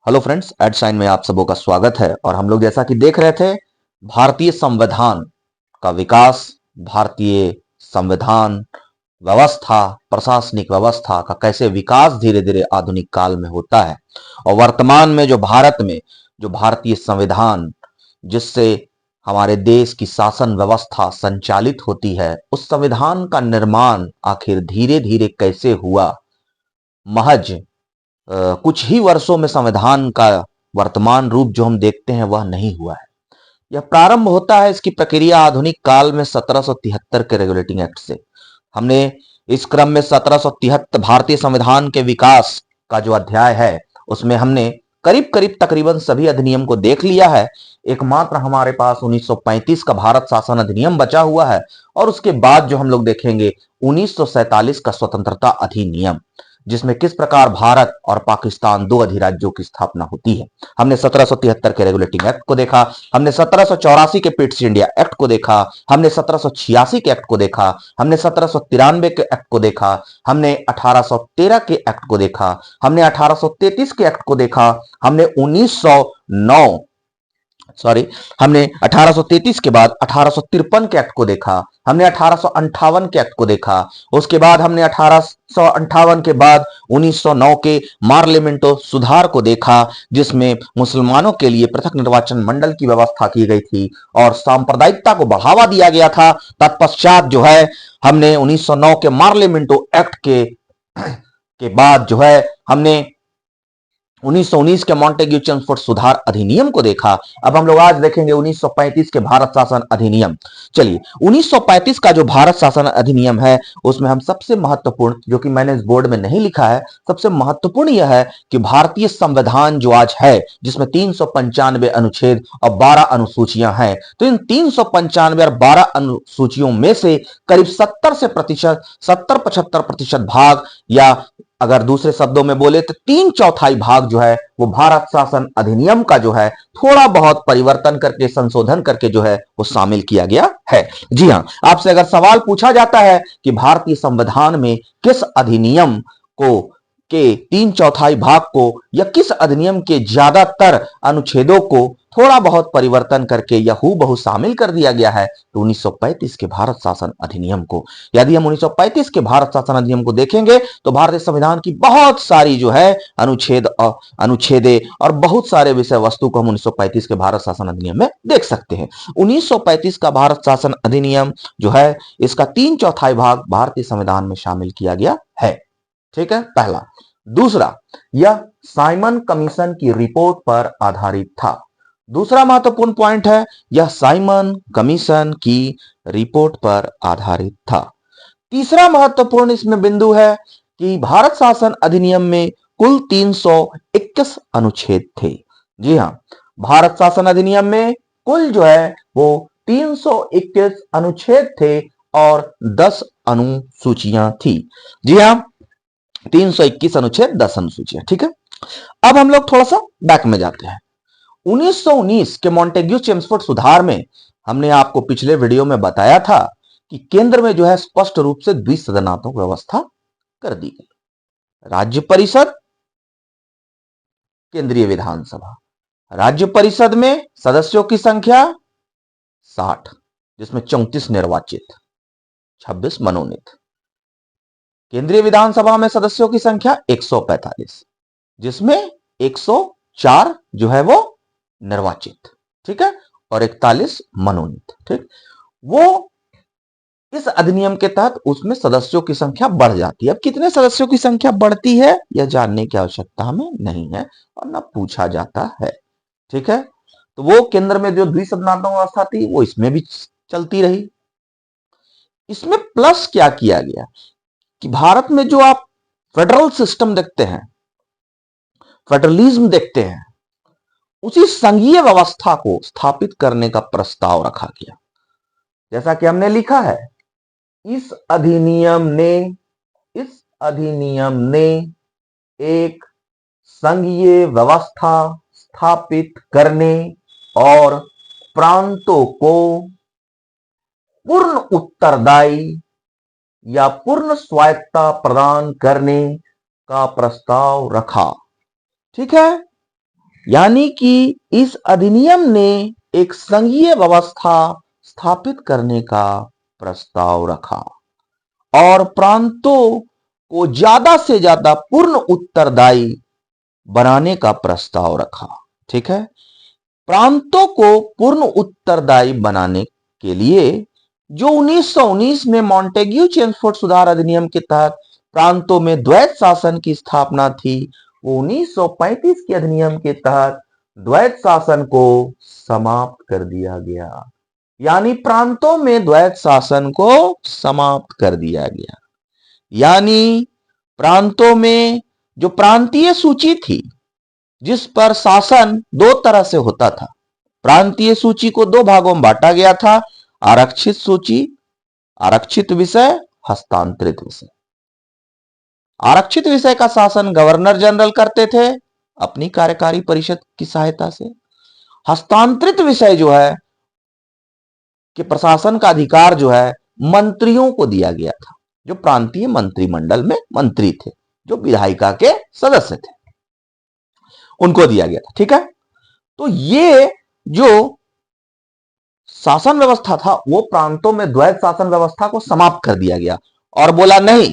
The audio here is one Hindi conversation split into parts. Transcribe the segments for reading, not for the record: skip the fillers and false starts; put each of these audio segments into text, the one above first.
हेलो फ्रेंड्स, एड साइन में आप सबों का स्वागत है। और हम लोग जैसा कि देख रहे थे, भारतीय संविधान का विकास, भारतीय संविधान व्यवस्था, प्रशासनिक व्यवस्था का कैसे विकास धीरे धीरे आधुनिक काल में होता है। और वर्तमान में जो भारत में जो भारतीय संविधान जिससे हमारे देश की शासन व्यवस्था संचालित होती है, उस संविधान का निर्माण आखिर धीरे धीरे कैसे हुआ। महज कुछ ही वर्षों में संविधान का वर्तमान रूप जो हम देखते हैं वह नहीं हुआ है। यह प्रारंभ होता है इसकी प्रक्रिया आधुनिक काल में 1773 के रेगुलेटिंग एक्ट से। हमने इस क्रम में 1773 भारतीय संविधान के विकास का जो अध्याय है उसमें हमने करीब करीब तकरीबन सभी अधिनियम को देख लिया है। एकमात्र हमारे पास 1935 का भारत शासन अधिनियम बचा हुआ है और उसके बाद जो हम लोग देखेंगे 1947 का स्वतंत्रता अधिनियम, जिसमें किस प्रकार भारत और पाकिस्तान दो अधिराज्यों की स्थापना होती है। हमने 1773 के रेगुलेटिंग एक्ट को देखा, हमने 1784 के पिट्स इंडिया एक्ट को देखा, हमने 1786 के एक्ट को देखा, हमने 1793 के एक्ट को देखा, हमने 1813 के एक्ट को देखा, हमने 1833 के एक्ट को देखा, हमने 1909 सॉरी हमने 1833 के बाद 1853 के एक्ट को देखा, हमने 1858 के एक्ट को देखा, उसके बाद हमने 1858 के बाद 1909 के मार्लिमेंटो सुधार को देखा, जिसमें मुसलमानों के लिए पृथक निर्वाचन मंडल की व्यवस्था की गई थी और सांप्रदायिकता को बढ़ावा दिया गया था। तत्पश्चात जो है हमने 1909 के मार्लिमेंटो एक्ट के बाद जो है हमने 1919 के मॉन्टेग्यू चेम्सफोर्ड सुधार अधिनियम को देखा। अब हम लोग आज देखेंगे 1935 के भारत शासन अधिनियम। चलिए, 1935 का जो भारत शासन अधिनियम है उसमें हम सबसे महत्वपूर्ण, जो कि मैंने इस बोर्ड में नहीं लिखा है, सबसे महत्वपूर्ण यह है कि भारतीय संविधान जो आज है जिसमें 395 अनुच्छेद और 12 अनुसूचियां हैं, तो इन 395 और 12 अनुसूचियों में से करीब 70-75% भाग, या अगर दूसरे शब्दों में बोले तो 3/4 भाग जो है वो भारत शासन अधिनियम का जो है थोड़ा बहुत परिवर्तन करके, संशोधन करके जो है वो शामिल किया गया है। जी हां, आपसे अगर सवाल पूछा जाता है कि भारतीय संविधान में किस अधिनियम को के 3/4 भाग को या किस अधिनियम के ज्यादातर अनुच्छेदों को थोड़ा बहुत परिवर्तन करके या हूबहू शामिल कर दिया गया है, तो 1935 के भारत शासन अधिनियम को। यदि हम 1935 के भारत शासन अधिनियम को देखेंगे तो भारतीय संविधान की बहुत सारी जो है अनुच्छेदे और बहुत सारे विषय वस्तु को हम 1935 के भारत शासन अधिनियम में देख सकते हैं। 1935 का भारत शासन अधिनियम जो है, इसका 3/4 भाग भारतीय संविधान में शामिल किया गया है। ठीक है, पहला। दूसरा, यह साइमन कमीशन की रिपोर्ट पर आधारित था। दूसरा महत्वपूर्ण पॉइंट है, यह साइमन कमीशन की रिपोर्ट पर आधारित था। तीसरा महत्वपूर्ण इसमें बिंदु है कि भारत शासन अधिनियम में कुल 321 अनुच्छेद थे। जी हां, भारत शासन अधिनियम में कुल जो है वो 321 अनुच्छेद थे और 10 अनुसूचियां थी। जी हां, 321 अनुच्छेद, 10 अनुसूचियां। ठीक है, अब हम लोग थोड़ा सा बैक में जाते हैं। 1919 के मॉन्टेग्यू चेम्सफोर्ड सुधार में हमने आपको पिछले वीडियो में बताया था कि केंद्र में जो है स्पष्ट रूप से द्विसदनात्मक व्यवस्था कर दी गई। राज्य परिषद, केंद्रीय विधानसभा। राज्य परिषद में सदस्यों की संख्या 60, जिसमें 34 निर्वाचित, 26 मनोनीत। केंद्रीय विधानसभा में सदस्यों की संख्या 145, जिसमें 104 जो है वो निर्वाचित, ठीक है, और 41 मनोनीत। ठीक, वो इस अधिनियम के तहत उसमें सदस्यों की संख्या बढ़ जाती है। अब कितने सदस्यों की संख्या बढ़ती है यह जानने की आवश्यकता हमें नहीं है और ना पूछा जाता है। ठीक है, तो वो केंद्र में जो द्विसदनात्मक व्यवस्था थी वो इसमें भी चलती रही। इसमें प्लस क्या किया गया कि भारत में जो आप फेडरल सिस्टम देखते हैं, फेडरलिज्म देखते हैं, उसी संघीय व्यवस्था को स्थापित करने का प्रस्ताव रखा गया। जैसा कि हमने लिखा है, इस अधिनियम ने एक संघीय व्यवस्था स्थापित करने और प्रांतों को पूर्ण उत्तरदायी या पूर्ण स्वायत्तता प्रदान करने का प्रस्ताव रखा। ठीक है, यानी कि इस अधिनियम ने एक संघीय व्यवस्था स्थापित करने का प्रस्ताव रखा और प्रांतों को ज्यादा से ज्यादा पूर्ण उत्तरदायी बनाने का प्रस्ताव रखा। ठीक है, प्रांतों को पूर्ण उत्तरदायी बनाने के लिए जो 1919 में मॉन्टेग्यू चेम्सफोर्ड सुधार अधिनियम के तहत प्रांतों में द्वैत शासन की स्थापना थी, वो 1935 के अधिनियम के तहत द्वैत शासन को समाप्त कर दिया गया। यानी प्रांतों में द्वैत शासन को समाप्त कर दिया गया। यानी प्रांतों में जो प्रांतीय सूची थी जिस पर शासन दो तरह से होता था, प्रांतीय सूची को दो भागों में बांटा गया था, आरक्षित सूची, आरक्षित विषय, हस्तांतरित विषय। आरक्षित विषय का शासन गवर्नर जनरल करते थे अपनी कार्यकारी परिषद की सहायता से। हस्तांतरित विषय जो है कि प्रशासन का अधिकार जो है मंत्रियों को दिया गया था, जो प्रांतीय मंत्रिमंडल में मंत्री थे, जो विधायिका के सदस्य थे, उनको दिया गया था। ठीक है, तो ये जो शासन व्यवस्था था वो प्रांतों में द्वैत शासन व्यवस्था को समाप्त कर दिया गया और बोला नहीं,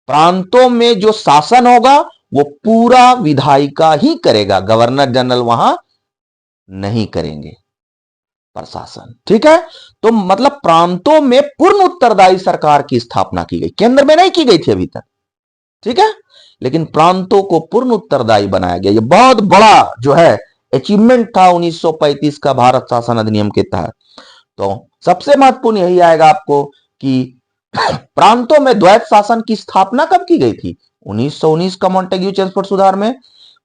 प्रांतों में जो शासन होगा वो पूरा विधायिका ही करेगा, गवर्नर जनरल वहां नहीं करेंगे प्रशासन। ठीक है, तो मतलब प्रांतों में पूर्ण उत्तरदायी सरकार की स्थापना की गई, केंद्र में नहीं की गई थी अभी तक। ठीक है, लेकिन प्रांतों को पूर्ण उत्तरदायी बनाया गया। यह बहुत बड़ा जो है अचीवमेंट था 1935 का भारत शासन अधिनियम के तहत। तो सबसे महत्वपूर्ण यही आएगा आपको कि प्रांतों में द्वैत शासन की स्थापना कब की गई थी? 1919 का मॉन्टेग्यू चेम्सफोर्ड सुधार में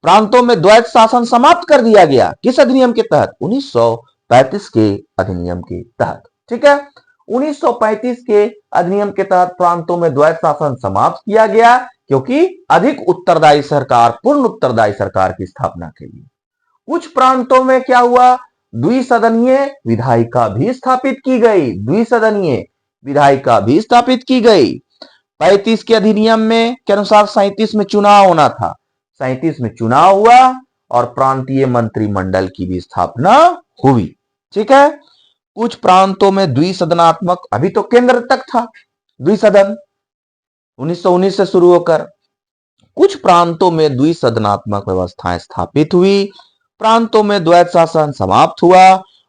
प्रांतों में द्वैत शासन समाप्त कर दिया गया। किस अधिनियम के तहत? 1935 के अधिनियम के तहत। ठीक है, 1935 के अधिनियम के तहत प्रांतों में द्वैत शासन समाप्त किया गया क्योंकि अधिक उत्तरदायी सरकार, पूर्ण उत्तरदायी सरकार की स्थापना के लिए। कुछ प्रांतों में क्या हुआ? द्विसदनीय विधायिका भी स्थापित की गई, द्विसदनीय विधायिका भी स्थापित की गई। 35 के अधिनियम में के अनुसार 37 में चुनाव होना था, 37 में चुनाव हुआ और प्रांतीय मंत्रिमंडल की भी स्थापना हुई। ठीक है, कुछ प्रांतों में द्विसदनात्मक, अभी तो केंद्र तक था द्विसदन 1919 से शुरू होकर, कुछ प्रांतों में द्विसदनात्मक व्यवस्थाएं स्थापित हुई, प्रांतों में द्वैत शासन समाप्त हुआ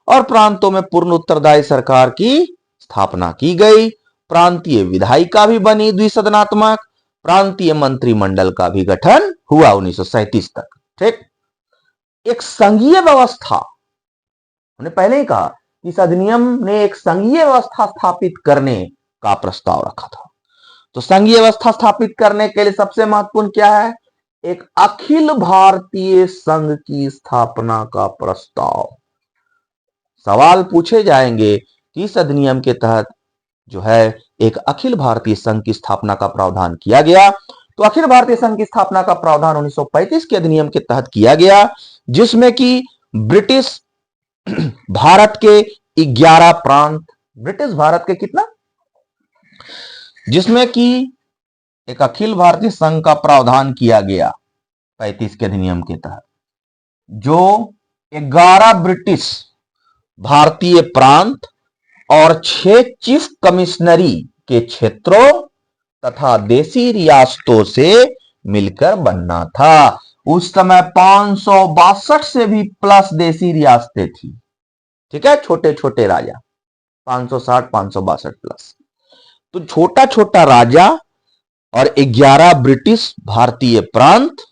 और प्रांतों में पूर्ण उत्तरदायी सरकार की स्थापना की गई। प्रांतीय विधायिका भी बनी द्विसदनात्मक, प्रांतीय मंत्रिमंडल का भी गठन हुआ 1937 तक। ठीक, एक संघीय व्यवस्था, हमने पहले ही कहा कि इस अधिनियम ने एक संघीय व्यवस्था स्थापित करने का प्रस्ताव रखा था। तो संघीय व्यवस्था स्थापित करने के लिए सबसे महत्वपूर्ण क्या है? एक अखिल भारतीय संघ की स्थापना का प्रस्ताव। सवाल पूछे जाएंगे कि इस अधिनियम के तहत जो है एक अखिल भारतीय संघ की स्थापना का प्रावधान किया गया। तो अखिल भारतीय संघ की स्थापना का प्रावधान 1935 के अधिनियम के तहत किया गया, जिसमें कि ब्रिटिश भारत के 11 प्रांत, ब्रिटिश भारत के कितना, जिसमें कि एक अखिल भारतीय संघ का प्रावधान किया गया 35 के अधिनियम के तहत, जो 11 ब्रिटिश भारतीय प्रांत और 6 चीफ कमिश्नरी के क्षेत्रों तथा देसी रियासतों से मिलकर बनना था। उस समय 562 से भी प्लस देसी रियासतें थी। ठीक है, छोटे छोटे राजा 560 562 प्लस, तो छोटा छोटा राजा और 11 ब्रिटिश भारतीय प्रांत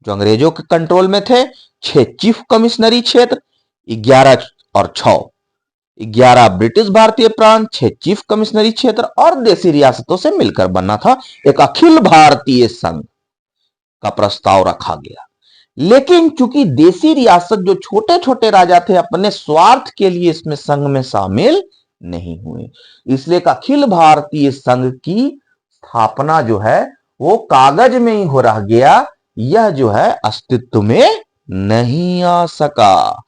जो अंग्रेजों के कंट्रोल में थे, 6 चीफ कमिश्नरी क्षेत्र, 11 और 6 11 ब्रिटिश भारतीय प्रांत, 6 चीफ कमिश्नरी क्षेत्र और देसी रियासतों से मिलकर बनना था। एक अखिल भारतीय संघ का प्रस्ताव रखा गया। लेकिन चूंकि देसी रियासत जो छोटे छोटे राजा थे अपने स्वार्थ के लिए इसमें संघ में शामिल नहीं हुए, इसलिए अखिल भारतीय संघ की स्थापना जो है वो कागज में ही हो रह गया, यह जो है अस्तित्व में नहीं आ सका।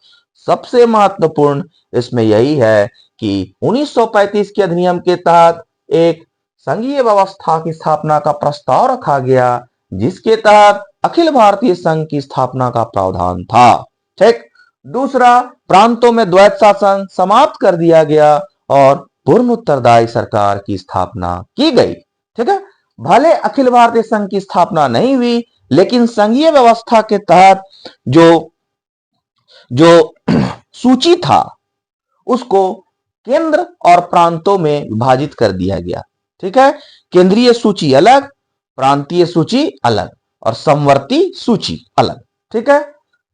सबसे महत्वपूर्ण इसमें यही है कि 1935 के अधिनियम के तहत एक संघीय व्यवस्था की स्थापना का प्रस्ताव रखा गया, जिसके तहत अखिल भारतीय संघ की स्थापना का प्रावधान था। ठीक। दूसरा, प्रांतों में द्वैत शासन समाप्त कर दिया गया और पूर्ण उत्तरदायी सरकार की स्थापना की गई। ठीक है। भले अखिल भारतीय संघ की स्थापना नहीं हुई, लेकिन संघीय व्यवस्था के तहत जो जो सूची था उसको केंद्र और प्रांतों में विभाजित कर दिया गया। ठीक है। केंद्रीय सूची अलग, प्रांतीय सूची अलग और समवर्ती सूची अलग। ठीक है।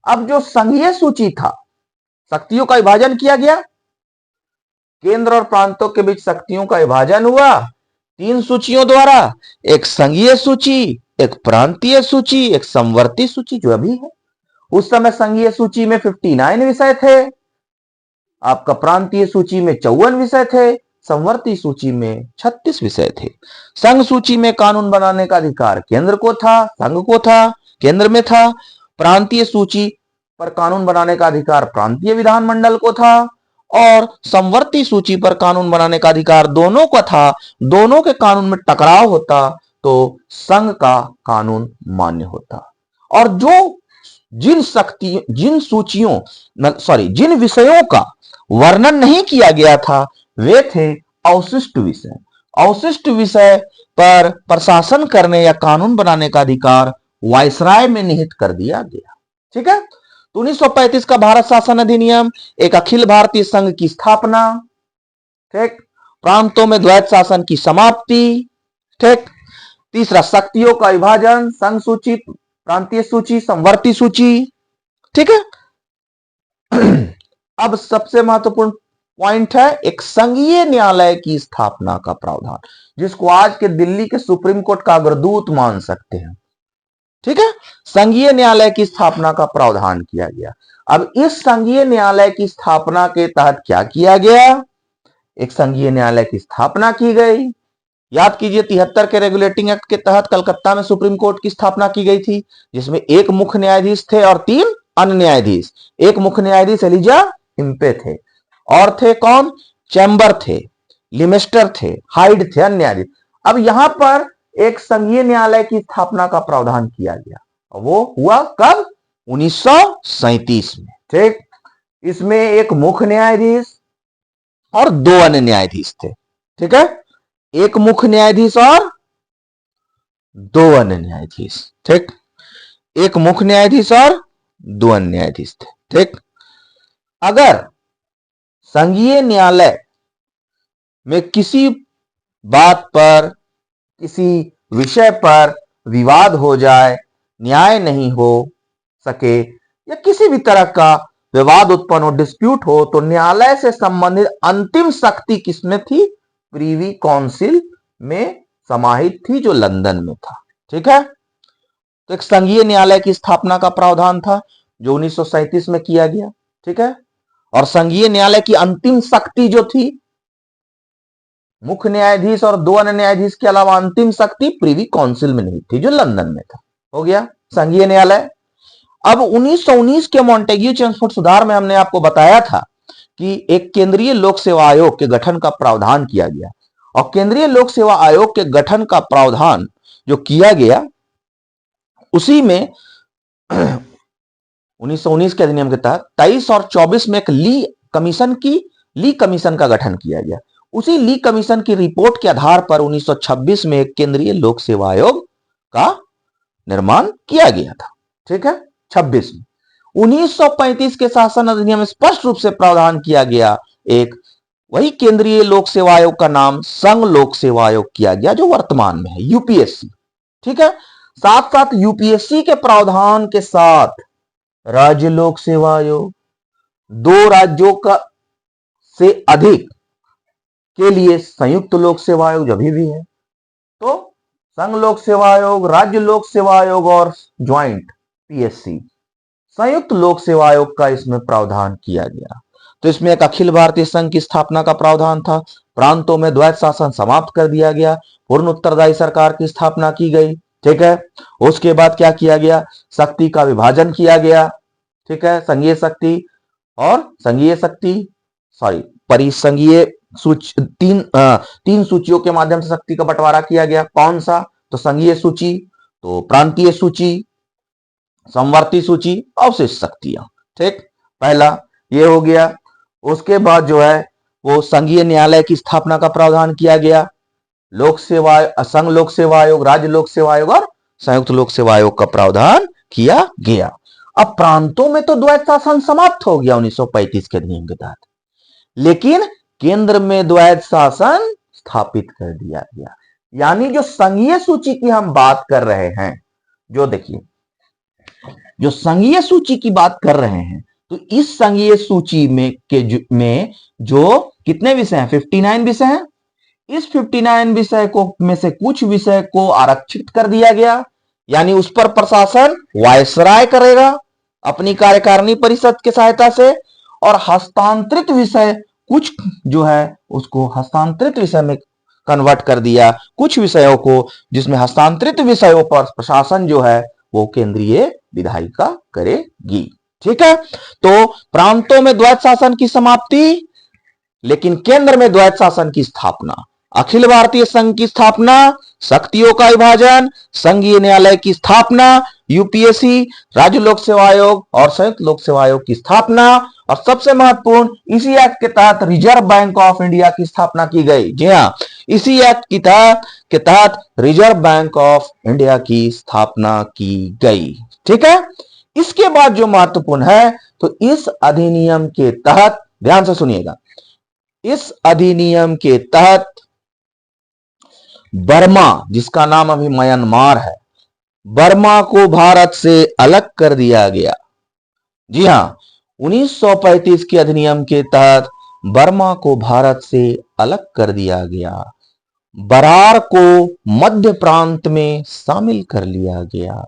अब जो संघीय सूची था, शक्तियों का विभाजन किया गया, केंद्र और प्रांतों के बीच शक्तियों का विभाजन हुआ 3 सूचियों द्वारा, एक संघीय सूची, एक प्रांतीय सूची, एक समवर्ती सूची जो अभी है। उस समय संघीय सूची में 59 विषय थे, आपका प्रांतीय सूची में 54 विषय थे, समवर्ती सूची में 36 विषय थे। संघ सूची में कानून बनाने का अधिकार केंद्र को था, संघ को था, केंद्र में था। प्रांतीय सूची पर कानून बनाने का अधिकार प्रांतीय विधानमंडल को था और समवर्ती सूची पर कानून बनाने का अधिकार दोनों को था। दोनों के कानून में टकराव होता तो संघ का कानून मान्य होता। और जो जिन विषयों का वर्णन नहीं किया गया था वे थे अवशिष्ट विषय। अवशिष्ट विषय पर प्रशासन करने या कानून बनाने का अधिकार वायसराय में निहित कर दिया गया। ठीक है। तो 1935 का भारत शासन अधिनियम, एक अखिल भारतीय संघ की स्थापना, ठीक, प्रांतों में द्वैत शासन की समाप्ति, ठीक। तीसरा, शक्तियों का विभाजन, संघ सूची, प्रांतीय सूची, समवर्ती सूची। ठीक है। अब सबसे महत्वपूर्ण पॉइंट है एक संघीय न्यायालय की स्थापना का प्रावधान, जिसको आज के दिल्ली के सुप्रीम कोर्ट का अग्रदूत मान सकते हैं। ठीक है। संघीय न्यायालय की स्थापना का प्रावधान किया गया। अब इस संघीय न्यायालय की स्थापना के तहत क्या किया गया? एक संघीय न्यायालय की स्थापना की गई। याद कीजिए 73 के रेगुलेटिंग एक्ट के तहत कलकत्ता में सुप्रीम कोर्ट की स्थापना की गई थी, जिसमें एक मुख्य न्यायाधीश थे और 3 अन्य न्यायाधीश। एक मुख्य न्यायाधीश एलिजा हिम्पे थे और थे कौन? चैम्बर थे, लिमेस्टर थे, हाइड थे, अन्य न्यायाधीश। अब यहां पर एक संघीय न्यायालय की स्थापना का प्रावधान किया गया। वो हुआ कब? 1937 में। ठीक। इसमें एक मुख्य न्यायाधीश और 2 अन्य न्यायाधीश थे। ठीक है। एक मुख्य न्यायाधीश और 2 अन्य न्यायाधीश। ठीक। एक मुख्य न्यायाधीश और 2 अन्य न्यायाधीश थे। ठीक। अगर संघीय न्यायालय में किसी बात पर, किसी विषय पर विवाद हो जाए, न्याय नहीं हो सके या किसी भी तरह का विवाद उत्पन्न हो, डिस्प्यूट हो, तो न्यायालय से संबंधित अंतिम शक्ति किसमें थी? प्रीवी काउंसिल में समाहित थी, जो लंदन में था। ठीक है। तो एक संघीय न्यायालय की स्थापना का प्रावधान था जो 1937 में किया गया। ठीक है। और संघीय न्यायालय की अंतिम शक्ति जो थी, मुख्य न्यायाधीश और 2 अन्य न्यायाधीश के अलावा अंतिम शक्ति प्रीवी काउंसिल में नहीं थी, जो लंदन में था। हो गया संघीय न्यायालय। अब 1919 के मॉन्टेग्यू चेम्सफोर्ड सुधार में हमने आपको बताया था कि एक केंद्रीय लोक सेवा आयोग के गठन का प्रावधान किया गया। और केंद्रीय लोक सेवा आयोग के गठन का प्रावधान जो किया गया, उसी में 1919 के अधिनियम के तहत 23 और 24 में एक ली कमीशन का गठन किया गया। उसी ली कमीशन की रिपोर्ट के आधार पर 1926 में एक केंद्रीय लोक सेवा आयोग का निर्माण किया गया था। ठीक है। 26 में 1935 के शासन अधिनियम में स्पष्ट रूप से प्रावधान किया गया, एक वही केंद्रीय लोक सेवा आयोग का नाम संघ लोक सेवा आयोग किया गया, जो वर्तमान में है यूपीएससी। ठीक है। साथ साथ यूपीएससी के प्रावधान के साथ राज्य लोक सेवा आयोग, 2 राज्यों का से अधिक के लिए संयुक्त लोक सेवा आयोग जो भी है, तो संघ लोक सेवा आयोग, राज्य लोक सेवा आयोग और ज्वाइंट पीएससी, संयुक्त लोक सेवा आयोग का इसमें प्रावधान किया गया। तो इसमें एक अखिल भारतीय संघ की स्थापना का प्रावधान था, प्रांतों में द्वैत शासन समाप्त कर दिया गया, पूर्ण उत्तरदायी सरकार की स्थापना की गई। ठीक है। उसके बाद क्या किया गया? शक्ति का विभाजन किया गया। ठीक है। संघीय शक्ति और परिसंघीय तीन सूचियों के माध्यम से शक्ति का बंटवारा किया गया। कौन सा? तो संघीय सूची, तो प्रांतीय सूची, समवर्ती सूची, अवशिष्ट शक्तियां। ठीक, पहला ये हो गया। उसके बाद जो है वो संघीय न्यायालय की स्थापना का प्रावधान किया गया। लोक सेवा, संघ लोक सेवा आयोग, राज्य लोक सेवा आयोग और संयुक्त लोक सेवा आयोग का प्रावधान किया गया। अब प्रांतों में तो द्वैत शासन समाप्त हो गया 1935 के अधिनियम के तहत, लेकिन केंद्र में द्वैत शासन स्थापित कर दिया गया। यानी जो संघीय सूची की हम बात कर रहे हैं, जो देखिए जो संघीय सूची की बात कर रहे हैं, तो इस संघीय सूची में जो कितने विषय हैं, 59 विषय हैं। इस 59 विषय को में से कुछ विषय को आरक्षित कर दिया गया, यानी उस पर प्रशासन वायसराय करेगा अपनी कार्यकारिणी परिषद की सहायता से, और हस्तांतरित विषय कुछ जो है उसको हस्तांतरित विषय में कन्वर्ट कर दिया। कुछ विषयों को, जिसमें हस्तांतरित विषयों पर प्रशासन जो है वो केंद्रीय विधायिका करेगी। ठीक है, तो प्रांतों में द्वैत शासन की समाप्ति, लेकिन केंद्र में द्वैत शासन की स्थापना। अखिल भारतीय संघ की स्थापना, शक्तियों का विभाजन, संघीय न्यायालय की स्थापना, यूपीएससी, राज्य लोक सेवा आयोग और संयुक्त लोक सेवा आयोग की स्थापना, और सबसे महत्वपूर्ण इसी एक्ट के तहत रिजर्व बैंक ऑफ इंडिया की स्थापना की गई। जी हां, इसी एक्ट के तहत रिजर्व बैंक ऑफ इंडिया की स्थापना की गई। ठीक है, इसके बाद जो महत्वपूर्ण है, तो इस अधिनियम के तहत, ध्यान से सुनिएगा, इस अधिनियम के तहत बर्मा, जिसका नाम अभी म्यांमार है, बर्मा को भारत से अलग कर दिया गया। जी हां, 1935 के अधिनियम के तहत बर्मा को भारत से अलग कर दिया गया। बरार को मध्य प्रांत में शामिल कर लिया गया।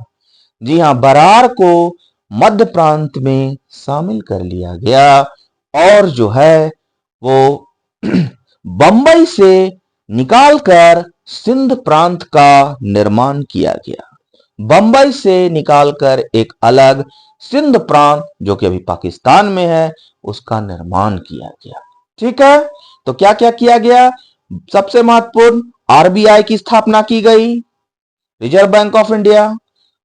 जी हां, बरार को मध्य प्रांत में शामिल कर लिया गया, और जो है वो बंबई से निकालकर सिंध प्रांत का निर्माण किया गया। बंबई से निकालकर एक अलग सिंध प्रांत, जो कि अभी पाकिस्तान में है, उसका निर्माण किया गया। ठीक है, तो क्या क्या किया गया? सबसे महत्वपूर्ण, आरबीआई की स्थापना की गई, reserve bank of India.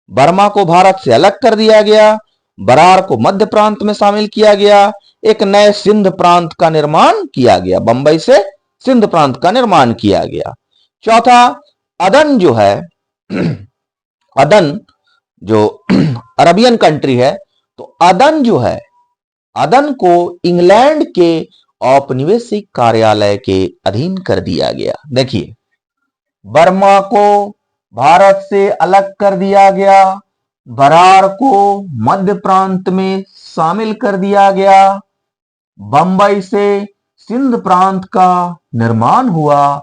Burma को भारत से अलग कर दिया गया, बरार को मध्य प्रांत में शामिल किया गया, एक नए सिंध प्रांत का निर्माण किया गया, बंबई से सिंध प्रांत का निर्माण किया गया। चौथा, अदन जो है अदन जो अरबियन कंट्री है, तो अदन जो है, अदन को इंग्लैंड के औपनिवेशिक कार्यालय के अधीन कर दिया गया। देखिए, बर्मा को भारत से अलग कर दिया गया, बरार को मध्य प्रांत में शामिल कर दिया गया, बंबई से सिंध प्रांत का निर्माण हुआ,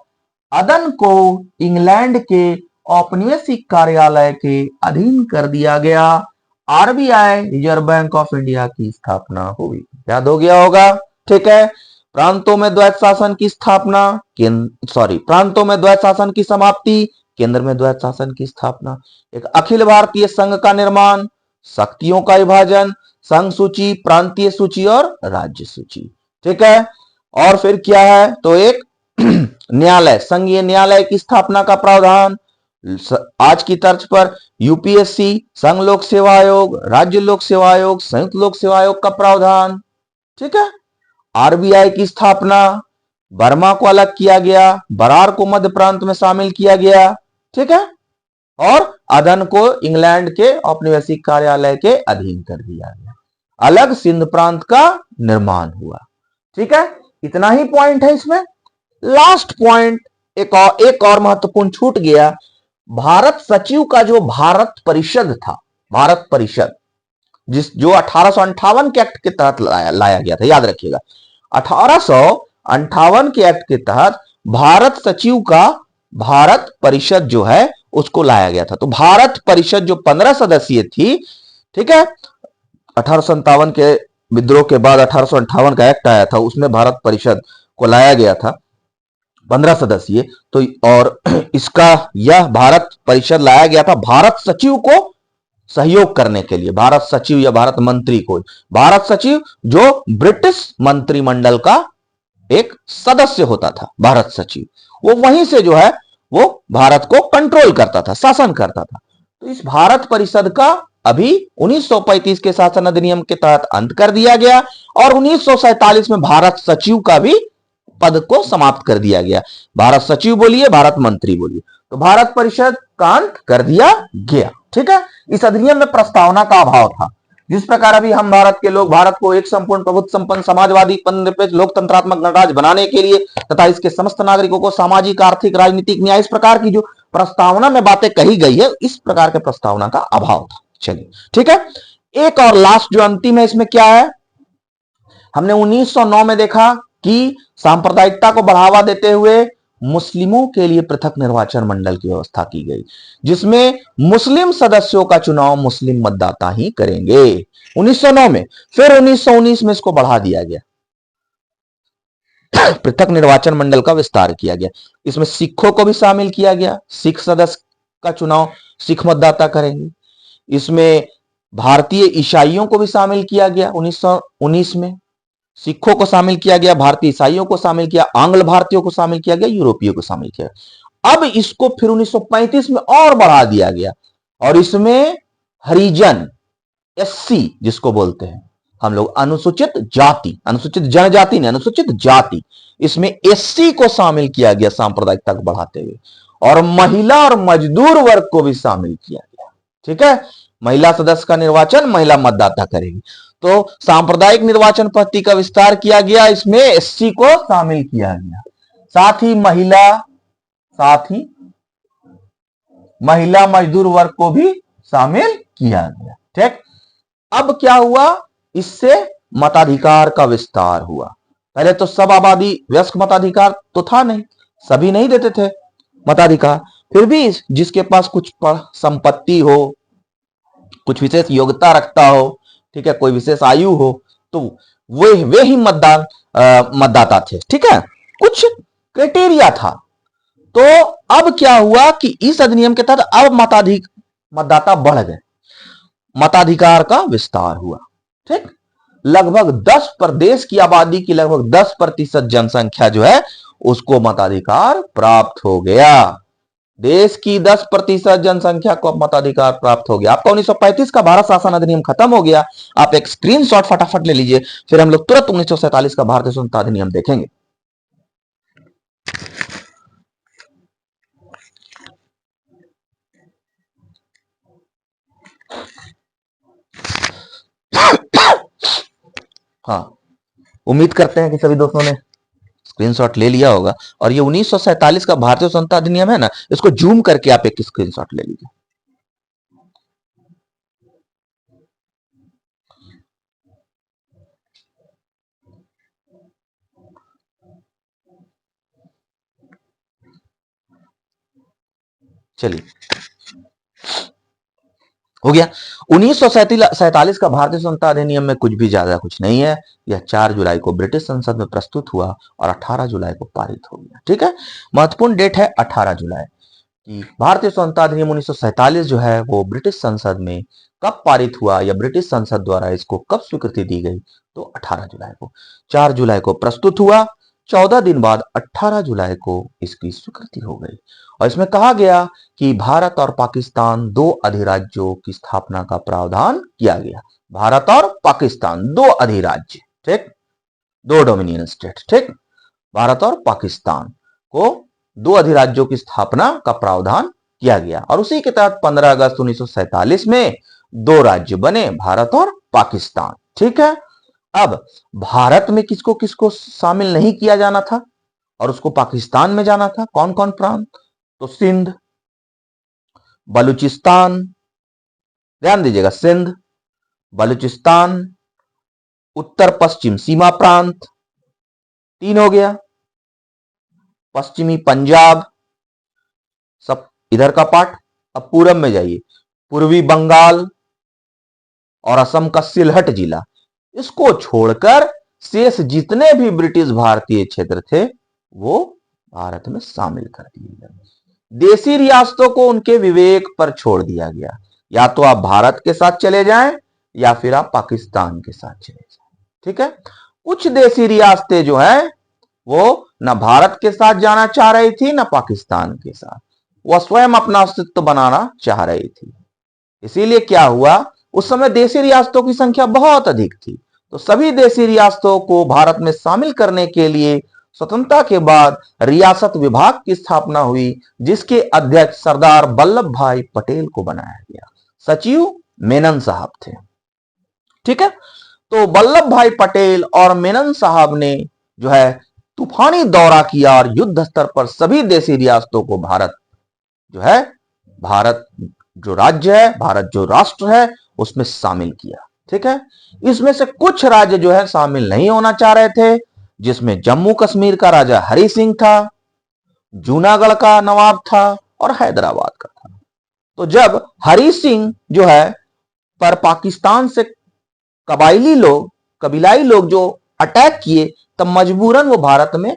अदन को इंग्लैंड के औपनिवेशिक कार्यालय के अधीन कर दिया गया, RBI reserve bank of India की स्थापना हुई। याद हो गया होगा। ठीक है, प्रांतों में द्वैत शासन की स्थापना, प्रांतों में द्वैत शासन की समाप्ति, केंद्र में द्वैत शासन की स्थापना, एक अखिल भारतीय संघ का निर्माण, शक्तियों का विभाजन, संघ सूची, प्रांतीय सूची और राज्य सूची। ठीक है, और फिर क्या है, तो एक न्यायालय, संघीय न्यायालय की स्थापना का प्रावधान, आज की तर्ज पर यूपीएससी, संघ लोक सेवा आयोग, राज्य लोक सेवा आयोग, संयुक्त लोक सेवा आयोग का प्रावधान। ठीक है, आरबीआई की स्थापना, बर्मा को अलग किया गया, बरार को मध्य प्रांत में शामिल किया गया। ठीक है, और अदन को इंग्लैंड के औपनिवेशिक कार्यालय के अधीन कर दिया गया, अलग सिंध प्रांत का निर्माण हुआ। ठीक है, इतना ही पॉइंट है इसमें। लास्ट पॉइंट एक और महत्वपूर्ण छूट गया। भारत सचिव का जो भारत परिषद था, भारत परिषद जो 1858 के एक्ट के तहत लाया गया था, याद रखिएगा, 1858 के एक्ट के तहत भारत सचिव का भारत परिषद जो है उसको लाया गया था। तो भारत परिषद जो 15 सदस्यीय थी, ठीक है, 1857 के विद्रोह के बाद 1858 का एक्ट आया था, उसमें भारत परिषद को लाया गया था 15 सदस्यीय। तो और यह भारत परिषद लाया गया था भारत सचिव को सहयोग करने के लिए, भारत सचिव या भारत मंत्री को, भारत सचिव जो ब्रिटिश मंत्रिमंडल का एक सदस्य होता था, भारत सचिव, वो वहीं से जो है वो भारत को कंट्रोल करता था, शासन करता था। तो इस भारत परिषद का अभी 1935 के शासन अधिनियम के तहत अंत कर दिया गया और 1947 में भारत सचिव का भी पद को समाप्त कर दिया गया। भारत सचिव बोलिए, भारत मंत्री बोलिए, तो भारत परिषद का अंत कर दिया गया। ठीक है, इस अधिनियम में प्रस्तावना का अभाव था। जिस प्रकार अभी हम भारत के लोग भारत को एक संपूर्ण प्रभुत्व संपन्न समाजवादी निरपेक्ष लोकतंत्रात्मक गणराज्य बनाने के लिए तथा इसके समस्त नागरिकों को सामाजिक आर्थिक राजनीतिक न्याय, इस प्रकार की जो प्रस्तावना में बातें कही गई है, इस प्रकार के प्रस्तावना का अभाव था। चलिए ठीक है, एक और लास्ट जो अंतिम है इसमें क्या है, हमने 1909 में देखा कि सांप्रदायिकता को बढ़ावा देते हुए मुस्लिमों के लिए पृथक निर्वाचन मंडल की व्यवस्था की गई, जिसमें मुस्लिम सदस्यों का चुनाव मुस्लिम मतदाता ही करेंगे 1909 में। फिर 1919 में इसको बढ़ा दिया गया, पृथक निर्वाचन मंडल का विस्तार किया गया। इसमें सिखों को भी शामिल किया गया, सिख सदस्य का चुनाव सिख मतदाता करेंगे। इसमें भारतीय ईसाइयों को भी शामिल किया गया 1919 में, सिखों को शामिल किया गया, भारतीय ईसाइयों को शामिल किया, आंग्ल भारतीयों को शामिल किया गया, यूरोपीय को शामिल किया। अब इसको फिर 1935 में और बढ़ा दिया गया और इसमें हरिजन, एससी जिसको बोलते हैं हम लोग, अनुसूचित जाति, अनुसूचित जनजाति नहीं, अनुसूचित जाति, इसमें एससी को शामिल किया गया सांप्रदायिकता को बढ़ाते हुए, और महिला और मजदूर वर्ग को भी शामिल किया गया। ठीक है, महिला सदस्य का निर्वाचन महिला मतदाता करेगी। तो सांप्रदायिक निर्वाचन पद्धति का विस्तार किया गया, इसमें एससी को शामिल किया गया, साथ ही महिला मजदूर वर्ग को भी शामिल किया गया। ठीक, अब क्या हुआ, इससे मताधिकार का विस्तार हुआ। पहले तो सब आबादी वयस्क मताधिकार तो था नहीं, सभी नहीं देते थे मताधिकार, फिर भी जिसके पास कुछ संपत्ति हो, कुछ विशेष योग्यता रखता हो, ठीक है, कोई विशेष आयु हो, तो वे ही मतदाता थे। ठीक है, कुछ क्राइटेरिया था। तो अब क्या हुआ कि इस अधिनियम के तहत अब मतदाता बढ़ गए, मताधिकार का विस्तार हुआ। ठीक, लगभग 10 प्रदेश की आबादी की लगभग 10% जनसंख्या जो है उसको मताधिकार प्राप्त हो गया। देश की 10% जनसंख्या को मताधिकार प्राप्त हो गया। आपका 1935 का भारत शासन अधिनियम खत्म हो गया। आप एक स्क्रीनशॉट फटाफट ले लीजिए, फिर हम लोग तुरंत 1947 का भारतीय स्वतंत्रता अधिनियम देखेंगे। हाँ, उम्मीद करते हैं कि सभी दोस्तों ने स्क्रीनशॉट ले लिया होगा। और ये 1947 का भारतीय स्वतंत्रता अधिनियम है ना, इसको जूम करके आप एक स्क्रीनशॉट ले लीजिए। चलिए, हो गया। 1947 का भारतीय स्वतंत्रता अधिनियम में कुछ भी ज्यादा कुछ नहीं है। यह 4 जुलाई को ब्रिटिश संसद में प्रस्तुत हुआ और 18 जुलाई को पारित हो गया। ठीक है, महत्वपूर्ण डेट है 18 जुलाई की। भारतीय स्वतंत्रता अधिनियम 1947 जो है वो ब्रिटिश संसद में कब पारित हुआ या ब्रिटिश संसद द्वारा इसको कब स्वीकृति दी गई, तो 18 जुलाई को। 4 जुलाई को प्रस्तुत हुआ, 14 दिन बाद 18 जुलाई को इसकी स्वीकृति हो गई। और इसमें कहा गया कि भारत और पाकिस्तान 2 अधिराज्यों की स्थापना का प्रावधान किया गया। भारत और पाकिस्तान 2 अधिराज्य, ठीक, 2 डोमिनियन स्टेट। ठीक, भारत और पाकिस्तान को 2 अधिराज्यों की स्थापना का प्रावधान किया गया और उसी के तहत 15 अगस्त 1947 में 2 राज्य बने, भारत और पाकिस्तान। ठीक है, अब भारत में किसको किसको शामिल नहीं किया जाना था और उसको पाकिस्तान में जाना था, कौन कौन प्रांत, तो सिंध, बलूचिस्तान, ध्यान दीजिएगा, सिंध, बलूचिस्तान, उत्तर पश्चिम सीमा प्रांत 3 हो गया, पश्चिमी पंजाब, सब इधर का पार्ट। अब पूरब में जाइए, पूर्वी बंगाल और असम का सिलहट जिला, इसको छोड़कर शेष जितने भी ब्रिटिश भारतीय क्षेत्र थे वो भारत में शामिल कर दिए गए। देशी रियासतों को उनके विवेक पर छोड़ दिया गया, या तो आप भारत के साथ चले जाएं या फिर आप पाकिस्तान के साथ चले जाएं। ठीक है, कुछ देशी रियासतें जो है वो ना भारत के साथ जाना चाह रही थी ना पाकिस्तान के साथ, वह स्वयं अपना अस्तित्व बनाना चाह रही थी। इसीलिए क्या हुआ, उस समय देशी रियासतों की संख्या बहुत अधिक थी, तो सभी देशी रियासतों को भारत में शामिल करने के लिए स्वतंत्रता के बाद रियासत विभाग की स्थापना हुई, जिसके अध्यक्ष सरदार वल्लभ भाई पटेल को बनाया गया। सचिव मेनन साहब थे। ठीक है, तो वल्लभ भाई पटेल और मेनन साहब ने जो है तूफानी दौरा किया और युद्ध स्तर पर सभी देशी रियासतों को भारत जो है, भारत जो राज्य है, भारत जो राष्ट्र है, उसमें शामिल किया। ठीक है, इसमें से कुछ राज्य जो है शामिल नहीं होना चाह रहे थे, जिसमें जम्मू कश्मीर का राजा हरि सिंह था, जूनागढ़ का नवाब था और हैदराबाद का था। तो जब हरि सिंह जो है पर पाकिस्तान से कबीलाई लोग जो अटैक किए, तब मजबूरन वो भारत में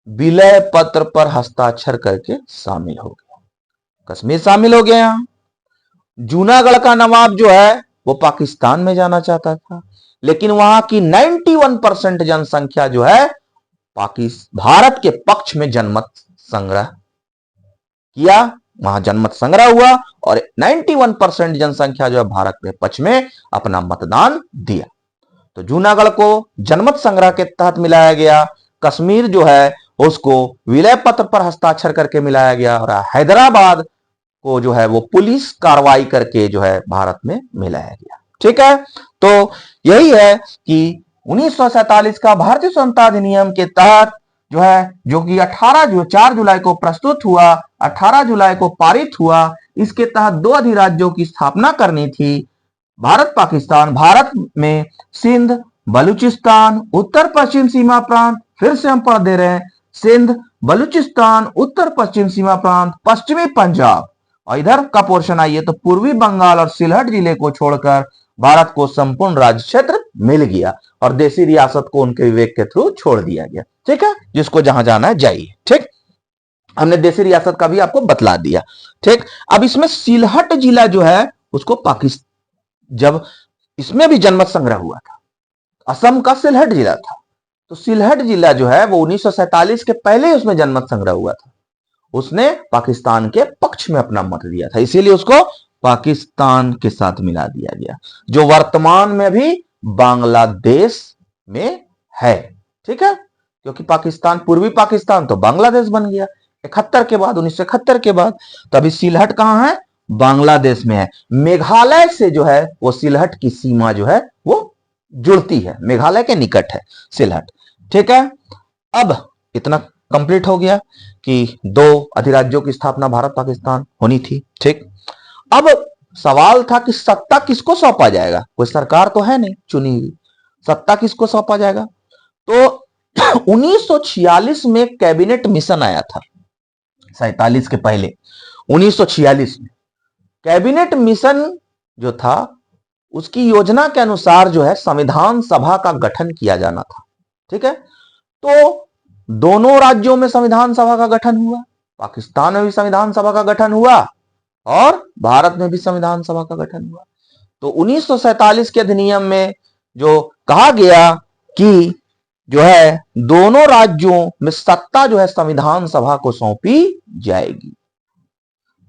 विलय पत्र पर हस्ताक्षर करके शामिल हो गया, कश्मीर शामिल हो गया। यहां जूनागढ़ का नवाब जो है वो पाकिस्तान में जाना चाहता था, लेकिन वहां की 91% जनसंख्या जो है भारत के पक्ष में जनमत संग्रह किया, वहां जनमत संग्रह हुआ और 91% जनसंख्या जो है भारत के पक्ष में अपना मतदान दिया। तो जूनागढ़ को जनमत संग्रह के तहत मिलाया गया, कश्मीर जो है उसको विलय पत्र पर हस्ताक्षर करके मिलाया गया और हैदराबाद को जो है वो पुलिस कार्रवाई करके जो है भारत में मिलाया गया। ठीक है, तो यही है कि 1947 का भारतीय स्वतंत्रता अधिनियम के तहत जो है, जो कि 4 जुलाई को प्रस्तुत हुआ, 18 जुलाई को पारित हुआ, इसके तहत 2 अधिराज्यों की स्थापना करनी थी, भारत पाकिस्तान। भारत में सिंध, बलूचिस्तान, उत्तर पश्चिम सीमा प्रांत, फिर से हम पढ़ दे रहे हैं, सिंध, बलूचिस्तान, उत्तर पश्चिम सीमा प्रांत, पश्चिमी पंजाब, और इधर का पोर्शन आइए तो पूर्वी बंगाल और सिलहट जिले को छोड़कर भारत को संपूर्ण राज्य क्षेत्र मिल गया और देशी रियासत को उनके विवेक के थ्रू छोड़ दिया गया। ठीक है, जिसको जहां जाना है जाइए। ठीक, हमने देशी रियासत का भी आपको बतला दिया। ठीक, अब इसमें सिलहट जिला जो है उसको पाकिस्तान, जब इसमें भी जनमत संग्रह हुआ था, असम का सिलहट जिला था, तो सिलहट जिला जो है वो 1947 के पहले ही उसमें जनमत संग्रह हुआ था, उसने पाकिस्तान के पक्ष में अपना मत दिया था, इसीलिए उसको पाकिस्तान के साथ मिला दिया गया, जो वर्तमान में भी बांग्लादेश में है। ठीक है, क्योंकि पाकिस्तान, पूर्वी पाकिस्तान तो बांग्लादेश बन गया 71 के बाद, 1971 के बाद। तभी सिलहट कहां है, बांग्लादेश में है। मेघालय से जो है वो सिलहट की सीमा जो है वो जुड़ती है, मेघालय के निकट है सिलहट। ठीक है, अब इतना कंप्लीट हो गया कि 2 अधिराज्यों की स्थापना भारत पाकिस्तान होनी थी। ठीक, अब सवाल था कि सत्ता किसको सौंपा जाएगा, कोई सरकार तो है नहीं चुनी हुई, सत्ता किसको सौंपा जाएगा। तो 1946 में कैबिनेट मिशन आया था, 47 के पहले 1946 में कैबिनेट मिशन जो था, उसकी योजना के अनुसार जो है संविधान सभा का गठन किया जाना था। ठीक है, तो दोनों राज्यों में संविधान सभा का गठन हुआ, पाकिस्तान में भी संविधान सभा का गठन हुआ और भारत में भी संविधान सभा का गठन हुआ। तो 1947 के अधिनियम में जो कहा गया कि जो है दोनों राज्यों में सत्ता जो है संविधान सभा को सौंपी जाएगी।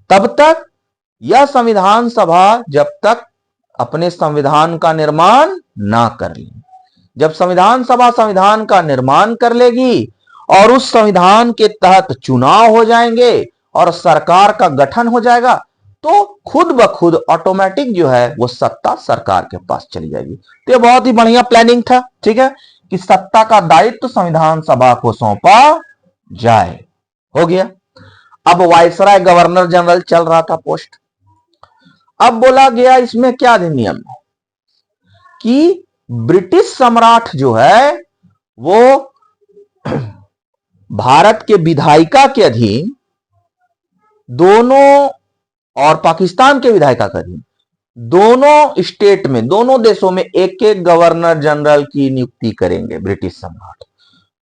तब तक यह संविधान सभा जब तक अपने संविधान का निर्माण ना कर ले, जब संविधान सभा संविधान का निर्माण कर लेगी और उस संविधान के तहत चुनाव हो जाएंगे और सरकार का गठन हो जाएगा, तो खुद ब खुद ऑटोमेटिक जो है वो सत्ता सरकार के पास चली जाएगी। तो ये बहुत ही बढ़िया प्लानिंग था। ठीक है, कि सत्ता का दायित्व संविधान सभा को सौंपा जाए, हो गया। अब वायसराय गवर्नर जनरल चल रहा था पोस्ट। अब बोला गया इसमें क्या अधिनियम है कि ब्रिटिश सम्राट जो है वो भारत के विधायिका के अधीन दोनों और पाकिस्तान के विधायिका के अधीन दोनों स्टेट में, दोनों देशों में एक एक गवर्नर जनरल की नियुक्ति करेंगे ब्रिटिश सम्राट।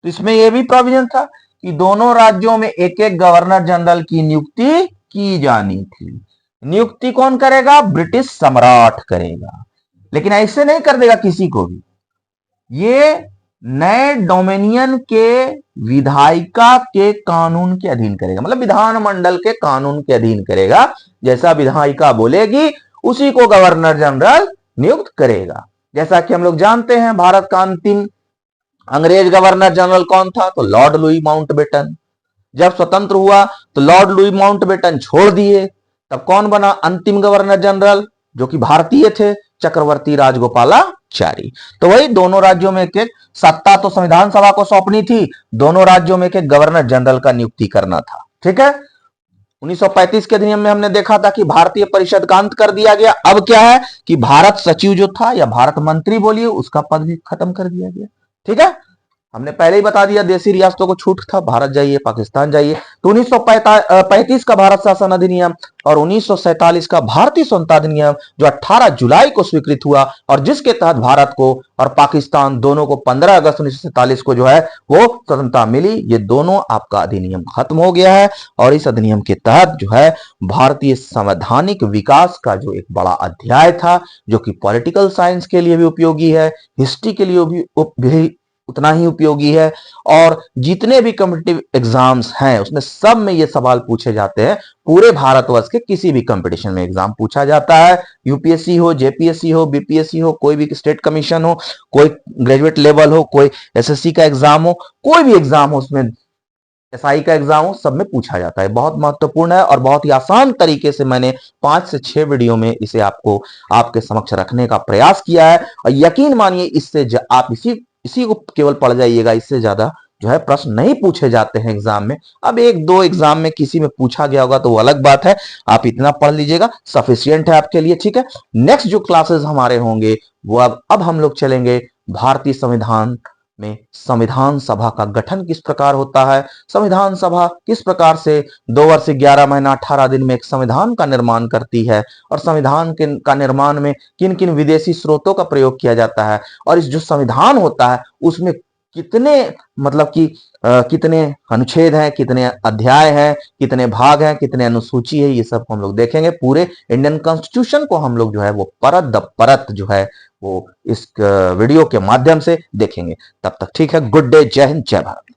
तो इसमें यह भी प्रोविजन था कि दोनों राज्यों में एक एक गवर्नर जनरल की नियुक्ति की जानी थी। नियुक्ति कौन करेगा, ब्रिटिश सम्राट करेगा, लेकिन ऐसे नहीं कर देगा किसी को भी, ये नए डोमिनियन के विधायिका के कानून के अधीन करेगा, मतलब विधानमंडल के कानून के अधीन करेगा। जैसा विधायिका बोलेगी उसी को गवर्नर जनरल नियुक्त करेगा। जैसा कि हम लोग जानते हैं भारत का अंतिम अंग्रेज गवर्नर जनरल कौन था, तो लॉर्ड लुई माउंटबेटन। जब स्वतंत्र हुआ तो लॉर्ड लुई माउंटबेटन छोड़ दिए, तब कौन बना अंतिम गवर्नर जनरल, जो कि भारतीय थे, चक्रवर्ती राजगोपालाचारी। तो वही दोनों राज्यों में एक एक सत्ता तो संविधान सभा को सौंपनी थी, दोनों राज्यों में एक एक गवर्नर जनरल का नियुक्ति करना था। ठीक है। 1935 के अधिनियम में हमने देखा था कि भारतीय परिषद का अंत कर दिया गया। अब क्या है कि भारत सचिव जो था या भारत मंत्री बोलिए, उसका पद भी खत्म कर दिया गया। ठीक है। हमने पहले ही बता दिया देशी रियासतों को छूट था, भारत जाइए, पाकिस्तान जाइए। तो 1935 का भारत शासन अधिनियम और 1947 का भारतीय स्वतंत्रता अधिनियम जो 18 जुलाई को स्वीकृत हुआ और जिसके तहत भारत को और पाकिस्तान दोनों को 15 अगस्त 1947 को जो है वो स्वतंत्रता मिली, ये दोनों आपका अधिनियम खत्म हो गया है। और इस अधिनियम के तहत जो है भारतीय संवैधानिक विकास का जो एक बड़ा अध्याय था, जो कि पॉलिटिकल साइंस के लिए भी उपयोगी है, हिस्ट्री के लिए भी उतना ही उपयोगी है, और जितने भी कॉम्पिटिटिव एग्जाम्स हैं उसमें सब में ये सवाल पूछे जाते हैं। पूरे भारतवर्ष के किसी भी कंपटीशन में एग्जाम पूछा जाता है, यूपीएससी हो, जेपीएससी हो, बीपीएससी हो, कोई भी स्टेट कमीशन हो, कोई ग्रेजुएट लेवल हो, कोई एसएससी का एग्जाम हो, कोई भी एग्जाम हो, उसमें एसआई का एग्जाम हो, सब में पूछा जाता है। बहुत महत्वपूर्ण है और बहुत ही आसान तरीके से मैंने 5 से 6 वीडियो में इसे आपको आपके समक्ष रखने का प्रयास किया है। और यकीन मानिए इससे आप इसी को केवल पढ़ जाइएगा, इससे ज्यादा जो है प्रश्न नहीं पूछे जाते हैं एग्जाम में। अब एक दो एग्जाम में किसी में पूछा गया होगा तो वो अलग बात है, आप इतना पढ़ लीजिएगा, सफिशियंट है आपके लिए। ठीक है। नेक्स्ट जो क्लासेस हमारे होंगे वो अब हम लोग चलेंगे भारतीय संविधान में संविधान सभा का गठन किस प्रकार होता है, संविधान सभा किस प्रकार से 2 वर्ष 11 महीना 18 दिन में एक संविधान का निर्माण करती है, और संविधान का निर्माण में किन किन विदेशी स्रोतों का प्रयोग किया जाता है, और इस जो संविधान होता है उसमें कितने मतलब कि कितने अनुच्छेद हैं, कितने अध्याय हैं, कितने भाग हैं, कितने अनुसूची है, ये सब हम लोग देखेंगे। पूरे इंडियन कॉन्स्टिट्यूशन को हम लोग जो है वो परत द परत जो है वो इस वीडियो के माध्यम से देखेंगे। तब तक ठीक है, गुड डे, जय हिंद, जय भारत।